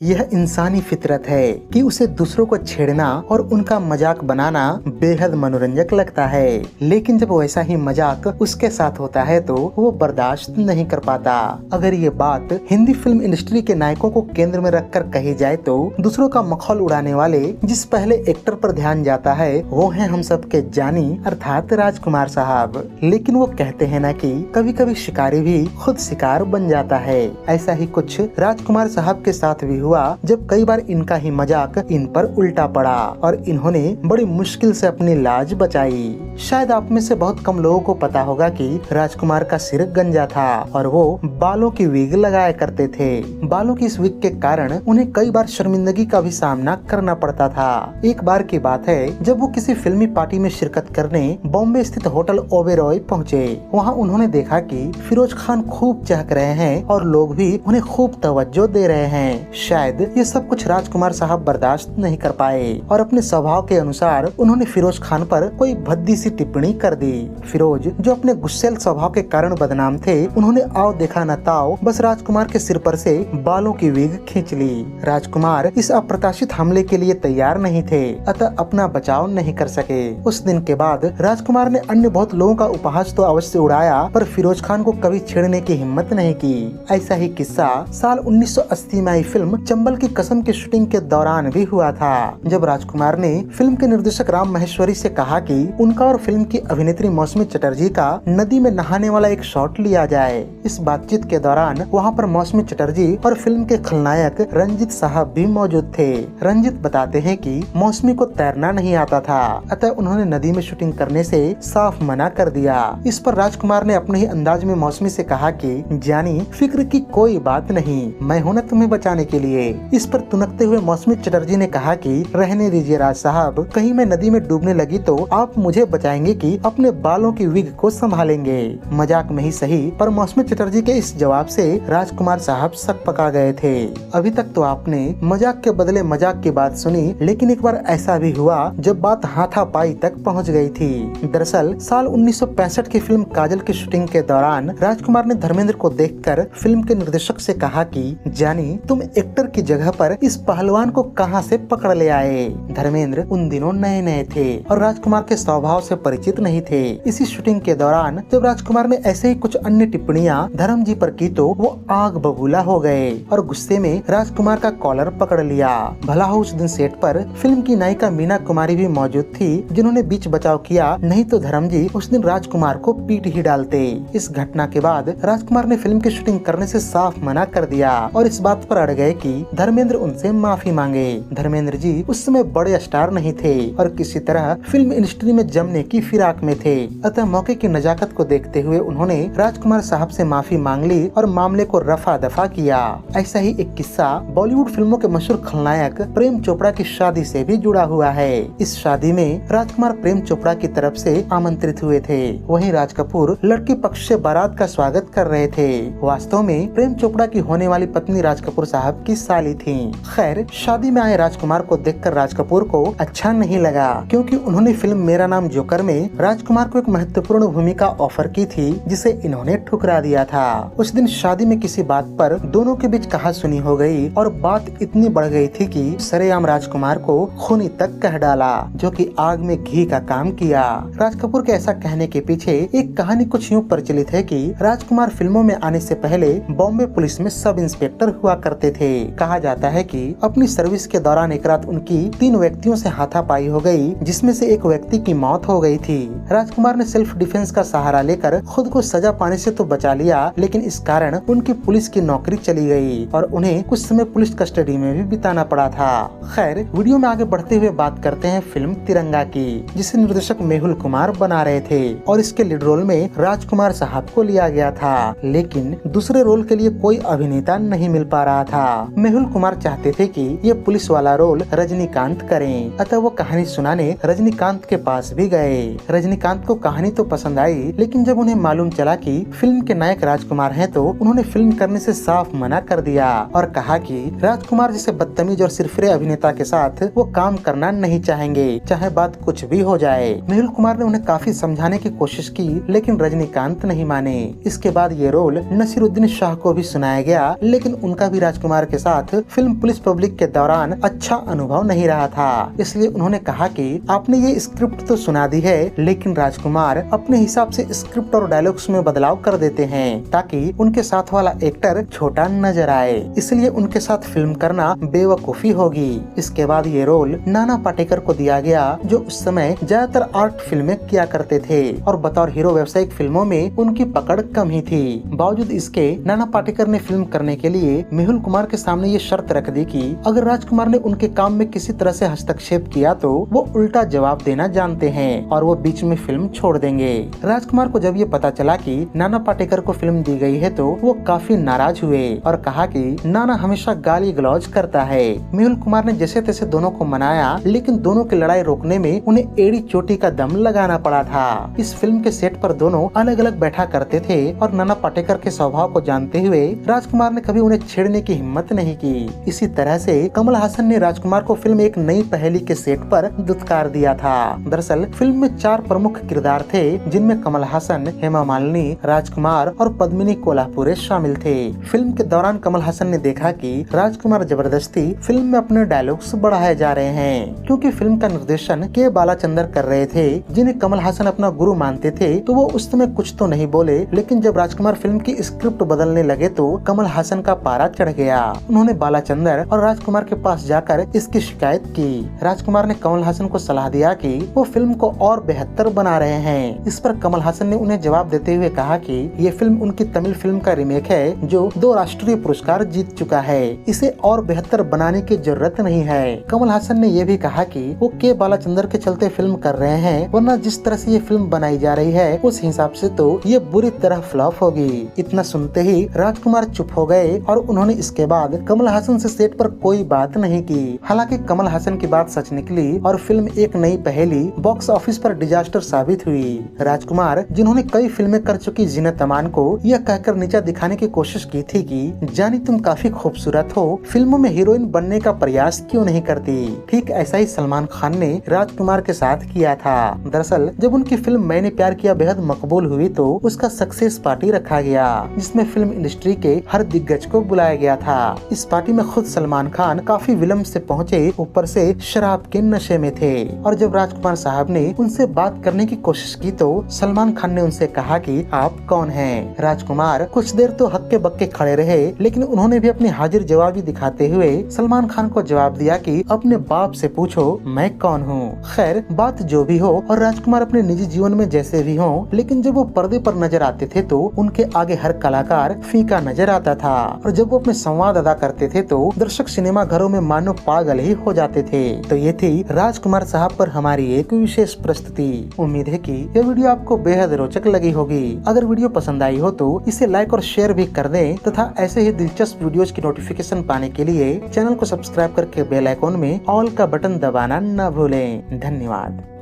यह इंसानी फितरत है कि उसे दूसरों को छेड़ना और उनका मजाक बनाना बेहद मनोरंजक लगता है, लेकिन जब वैसा ही मजाक उसके साथ होता है तो वो बर्दाश्त नहीं कर पाता। अगर ये बात हिंदी फिल्म इंडस्ट्री के नायकों को केंद्र में रखकर कही जाए तो दूसरों का मखौल उड़ाने वाले जिस पहले एक्टर पर ध्यान जाता है वो है हम सब के जानी अर्थात राजकुमार साहब। लेकिन वो कहते हैं ना कि कभी कभी शिकारी भी खुद शिकार बन जाता है। ऐसा ही कुछ राजकुमार साहब के साथ भी हुआ जब कई बार इनका ही मजाक इन पर उल्टा पड़ा और इन्होंने बड़ी मुश्किल से अपनी लाज बचाई। शायद आप में से बहुत कम लोगों को पता होगा कि राजकुमार का सिर गंजा था और वो बालों की विग लगाया करते थे। बालों की इस विग के कारण उन्हें कई बार शर्मिंदगी का भी सामना करना पड़ता था। एक बार की बात है जब वो किसी फिल्मी पार्टी में शिरकत करने बॉम्बे स्थित होटल ओबेरॉय पहुँचे। वहाँ उन्होंने देखा कि फिरोज खान खूब चहक रहे हैं और लोग भी उन्हें खूब तवज्जो दे रहे हैं। शायद ये सब कुछ राजकुमार साहब बर्दाश्त नहीं कर पाए और अपने स्वभाव के अनुसार उन्होंने फिरोज खान पर कोई भद्दी सी टिप्पणी कर दी। फिरोज जो अपने गुस्सैल स्वभाव के कारण बदनाम थे, उन्होंने आओ देखा न ताओ बस राजकुमार के सिर पर से बालों की विग खींच ली। राजकुमार इस अप्रत्याशित हमले के लिए तैयार नहीं थे, अतः अपना बचाव नहीं कर सके। उस दिन के बाद राजकुमार ने अन्य बहुत लोगों का उपहास तो अवश्य उड़ाया पर फिरोज खान को कभी छेड़ने की हिम्मत नहीं की। ऐसा ही किस्सा साल 1980 में आई फिल्म चंबल की कसम की शूटिंग के दौरान भी हुआ था, जब राजकुमार ने फिल्म के निर्देशक राम महेश्वरी से कहा कि उनका और फिल्म की अभिनेत्री मौसमी चटर्जी का नदी में नहाने वाला एक शॉट लिया जाए। इस बातचीत के दौरान वहां पर मौसमी चटर्जी और फिल्म के खलनायक रंजीत साहब भी मौजूद थे। रंजीत बताते हैं कि मौसमी को तैरना नहीं आता था, अतः उन्होंने नदी में शूटिंग करने से साफ मना कर दिया। इस पर राजकुमार ने अपने ही अंदाज में मौसमी से कहा कि जानी फिक्र की कोई बात नहीं, मैं हूं न तुम्हें बचाने के लिए। इस पर तुनकते हुए मौसमी चटर्जी ने कहा कि रहने दीजिए राज साहब, कहीं मैं नदी में डूबने लगी तो आप मुझे बचाएंगे कि अपने बालों की विग को संभालेंगे। मजाक में ही सही पर मौसमी चटर्जी के इस जवाब से राजकुमार साहब सक पका गए थे। अभी तक तो आपने मजाक के बदले मजाक की बात सुनी, लेकिन एक बार ऐसा भी हुआ जब बात हाथापाई तक पहुंच गई थी। दरअसल साल 1965 की फिल्म काजल की शूटिंग के दौरान राजकुमार ने धर्मेंद्र को देखकर फिल्म के निर्देशक से कहा कि जानी तुम एक्टर की जगह पर इस पहलवान को कहां से पकड़ ले आए। धर्मेंद्र उन दिनों नए नए थे और राजकुमार के स्वभाव से परिचित नहीं थे। इसी शूटिंग के दौरान जब राजकुमार ने ऐसे ही कुछ अन्य टिप्पणियां धर्म जी पर की तो वो आग बबूला हो गए और गुस्से में राजकुमार का कॉलर पकड़ लिया। भला हो उस दिन सेट पर फिल्म की नायिका मीना कुमारी भी मौजूद थी, जिन्होंने बीच बचाव किया, नहीं तो धर्म जी उस दिन राजकुमार को पीट ही डालते। इस घटना के बाद राजकुमार ने फिल्म की शूटिंग करने से साफ मना कर दिया और इस बात पर अड़ गए कि धर्मेंद्र उनसे माफी मांगे। धर्मेंद्र जी उस समय बड़े स्टार नहीं थे और किसी तरह फिल्म इंडस्ट्री में जमने की फिराक में थे, अतः मौके की नजाकत को देखते हुए उन्होंने राजकुमार साहब से माफी मांग ली और मामले को रफा दफा किया। ऐसा ही एक किस्सा बॉलीवुड फिल्मों के मशहूर खलनायक प्रेम चोपड़ा की शादी से भी जुड़ा हुआ है। इस शादी में राजकुमार प्रेम चोपड़ा की तरफ से आमंत्रित हुए थे, वहीं राज कपूर लड़की पक्ष से बारात का स्वागत कर रहे थे। वास्तव में प्रेम चोपड़ा की होने वाली पत्नी राज कपूर साहब की साली थी। खैर शादी में आए राजकुमार को देखकर राज कपूर को अच्छा नहीं लगा, क्योंकि उन्होंने फिल्म मेरा नाम जोकर में राजकुमार को एक महत्वपूर्ण भूमिका ऑफर की थी, जिसे इन्होंने ठुकरा दिया था। उस दिन शादी में किसी बात पर दोनों के बीच कहासुनी हो गई और बात इतनी बढ़ गई थी कि सरेआम राजकुमार को खूनी तक कह डाला, जो कि आग में घी का काम किया। राज कपूर के ऐसा कहने के पीछे एक कहानी कुछ यूँ प्रचलित है कि राजकुमार फिल्मों में आने से पहले बॉम्बे पुलिस में सब इंस्पेक्टर हुआ करते थे। कहा जाता है कि अपनी सर्विस के दौरान एक रात उनकी 3 व्यक्तियों से हाथापाई हो गई, जिसमें से एक व्यक्ति की मौत हो गई थी। राजकुमार ने सेल्फ डिफेंस का सहारा लेकर खुद को सजा पाने से तो बचा लिया, लेकिन इस कारण उनकी पुलिस की नौकरी चली गई और उन्हें कुछ समय पुलिस कस्टडी में भी बिताना पड़ा था। खैर वीडियो में आगे बढ़ते हुए बात करते हैं फिल्म तिरंगा की, जिसे निर्देशक मेहुल कुमार बना रहे थे और इसके लीड रोल में राजकुमार साहब को लिया गया था, लेकिन दूसरे रोल के लिए कोई अभिनेता नहीं मिल पा रहा था। मेहुल कुमार चाहते थे कि ये पुलिस वाला रोल रजनीकांत करें, अतः वो कहानी सुनाने रजनीकांत के पास भी गए। रजनीकांत को कहानी तो पसंद आई, लेकिन जब उन्हें मालूम चला कि फिल्म के नायक राजकुमार हैं, तो उन्होंने फिल्म करने से साफ मना कर दिया और कहा कि राजकुमार जैसे बदतमीज और सिरफिरे अभिनेता के साथ वो काम करना नहीं चाहेंगे, चाहे बात कुछ भी हो जाए। मेहुल कुमार ने उन्हें काफी समझाने की कोशिश की, लेकिन रजनीकांत नहीं माने। इसके बाद ये रोल नसीरुद्दीन शाह को भी सुनाया गया, लेकिन उनका भी राजकुमार के साथ फिल्म पुलिस पब्लिक के दौरान अच्छा अनुभव नहीं रहा था। इसलिए उन्होंने कहा कि आपने ये स्क्रिप्ट तो सुना दी है, लेकिन राजकुमार अपने हिसाब से स्क्रिप्ट और डायलॉग्स में बदलाव कर देते हैं ताकि उनके साथ वाला एक्टर छोटा नजर आए, इसलिए उनके साथ फिल्म करना बेवकूफी होगी। इसके बाद ये रोल नाना पाटेकर को दिया गया, जो उस समय ज्यादातर आर्ट फिल्में किया करते थे और बतौर हीरो व्यावसायिक फिल्मों में उनकी पकड़ कम ही थी। बावजूद इसके नाना पाटेकर ने फिल्म करने के लिए मेहुल कुमार के सामने ये शर्त रख दी कि अगर राजकुमार ने उनके काम में किसी तरह से हस्तक्षेप किया तो वो उल्टा जवाब देना जानते हैं और वो बीच में फिल्म छोड़ देंगे। राजकुमार को जब ये पता चला कि नाना पाटेकर को फिल्म दी गई है तो वो काफी नाराज हुए और कहा कि नाना हमेशा गाली गलौज करता है। मेहुल कुमार ने जैसे तैसे दोनों को मनाया, लेकिन दोनों की लड़ाई रोकने में उन्हें एड़ी चोटी का दम लगाना पड़ा था। इस फिल्म के सेट पर दोनों अलग अलग बैठा करते थे और नाना पाटेकर के स्वभाव को जानते हुए राजकुमार ने कभी उन्हें छेड़ने की हिम्मत नहीं की। इसी तरह से कमल हासन ने राजकुमार को फिल्म एक नई पहेली के सेट पर दुत्कार दिया था। दरअसल फिल्म में 4 प्रमुख किरदार थे, जिनमें कमल हासन, हेमा मालिनी, राजकुमार और पद्मिनी कोल्हापुरे शामिल थे। फिल्म के दौरान कमल हासन ने देखा कि राजकुमार जबरदस्ती फिल्म में अपने डायलॉग्स बढ़ाए जा रहे हैं। क्योंकि फिल्म का निर्देशन के बालाचंदर कर रहे थे, जिन्हें कमल हासन अपना गुरु मानते थे, तो वो उस समय कुछ तो नहीं बोले, लेकिन जब राजकुमार फिल्म की स्क्रिप्ट बदलने लगे तो कमल हासन का पारा चढ़ गया। उन्होंने बालाचंदर और राजकुमार के पास जाकर इसकी शिकायत की। राजकुमार ने कमल हासन को सलाह दिया कि वो फिल्म को और बेहतर बना रहे हैं। इस पर कमल हासन ने उन्हें जवाब देते हुए कहा कि ये फिल्म उनकी तमिल फिल्म का रीमेक है, जो 2 राष्ट्रीय पुरस्कार जीत चुका है। इसे और बेहतर बनाने की जरूरत नहीं है। कमल हासन ने यह भी कहा कि वो के बालाचंदर के चलते फिल्म कर रहे हैं, वरना जिस तरह से ये फिल्म बनाई जा रही है उस हिसाब से तो ये बुरी तरह फ्लॉप होगी। इतना सुनते ही राजकुमार चुप हो गए और उन्होंने इसके बाद कमल हासन से सेट पर कोई बात नहीं की। हालांकि कमल हासन की बात सच निकली और फिल्म एक नई पहेली बॉक्स ऑफिस पर डिजास्टर साबित हुई। राजकुमार, जिन्होंने कई फिल्में कर चुकी जीनत अमान को यह कहकर नीचा दिखाने की कोशिश की थी कि जानी तुम काफी खूबसूरत हो, फिल्मों में हीरोइन बनने का प्रयास क्यों नहीं करती। ठीक ऐसा ही सलमान खान ने राजकुमार के साथ किया था। दरअसल जब उनकी फिल्म मैंने प्यार किया बेहद मकबूल हुई तो उसका सक्सेस पार्टी रखा गया, जिसमें फिल्म इंडस्ट्री के हर दिग्गज को बुलाया गया था। इस पार्टी में खुद सलमान खान काफी विलम्ब से पहुंचे, ऊपर से शराब के नशे में थे। और जब राजकुमार साहब ने उनसे बात करने की कोशिश की तो सलमान खान ने उनसे कहा कि आप कौन हैं। राजकुमार कुछ देर तो हक्के बक्के खड़े रहे, लेकिन उन्होंने भी अपनी हाजिर जवाबी दिखाते हुए सलमान खान को जवाब दिया कि अपने बाप से पूछो मैं कौन हूँ। खैर बात जो भी हो, और राजकुमार अपने निजी जीवन में जैसे भी हो, लेकिन जब वो पर्दे पर नजर आते थे तो उनके आगे हर कलाकार फीका नजर आता था। और जब वो अपने संवाद अदा करते थे तो दर्शक सिनेमा घरों में मानो पागल ही हो जाते थे। तो ये थी राजकुमार साहब पर हमारी एक विशेष प्रस्तुति। उम्मीद है कि यह वीडियो आपको बेहद रोचक लगी होगी। अगर वीडियो पसंद आई हो तो इसे लाइक और शेयर भी कर दें तथा ऐसे ही दिलचस्प वीडियोस की नोटिफिकेशन पाने के लिए चैनल को सब्सक्राइब करके बेल आइकॉन में ऑल का बटन दबाना न भूलें। धन्यवाद।